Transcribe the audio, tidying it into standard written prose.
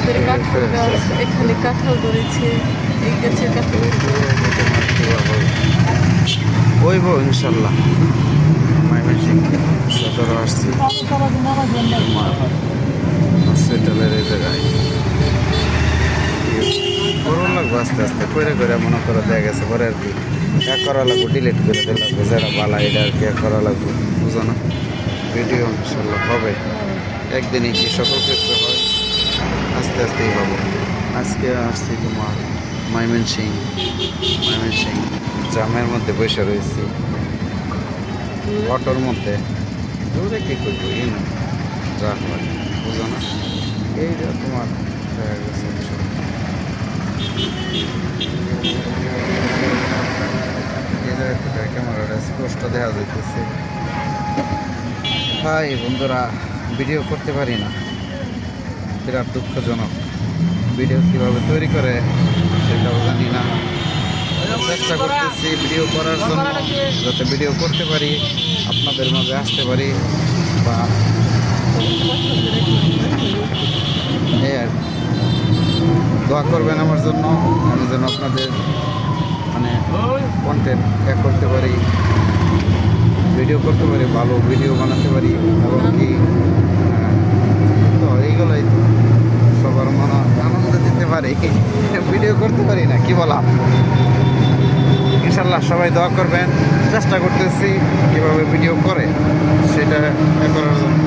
আমাদের কাঁঠাল গাছ, এখানে কাঁঠাল ধরেছে, এই গাছে কাঁঠাল হইব ইনশাল্লাহ। ময়মনসিং সদর আসছি হসপিটালের এই জায়গায় করো লাগবো আস্তে আস্তে করে করে মনে করে দেখা গেছে পরে আর কি এক করা লাগবো, ডিলিট করে দিলে লাগবো যারা বালা এটা আর কি এক করা লাগবো, বুঝো না? ভিডিও ইনশাল্লাহ হবে একদিনই, কি সকল ক্ষেত্রে হয়, আস্তে আস্তেই হবে। আজকে আসছি তোমার ময়মনসিং জামের মধ্যে বসে রয়েছি অটোর মধ্যে, দূরে কী করবো এই না যা হয়, বুঝো না? এইটা তোমার দেখা গেছে এই জায়গা থেকে ক্যামেরাটা স্পষ্ট দেখা যাইতেছে। হাই বন্ধুরা, ভিডিও করতে পারি না, বিরাট দুঃখজনক। ভিডিও কীভাবে তৈরি করে সেটাও জানি না, চেষ্টা করতেছি ভিডিও করার জন্য, যাতে ভিডিও করতে পারি, আপনাদের মাঝে আসতে পারি, বা এই আর দোয়া করবেন আমার জন্য, আমি যেন আপনাদের মানে কন্টেন্ট করতে পারি, ভিডিও করতে পারি, ভালো ভিডিও বানাতে পারি, এবং কি তো এইগুলোই সবার মনে আনন্দ দিতে পারি, ভিডিও করতে পারি না, কি বললাম? ইনশাল্লাহ সবাই দোয়া করবেন, চেষ্টা করতেছি কীভাবে ভিডিও করে সেটা করার জন্য।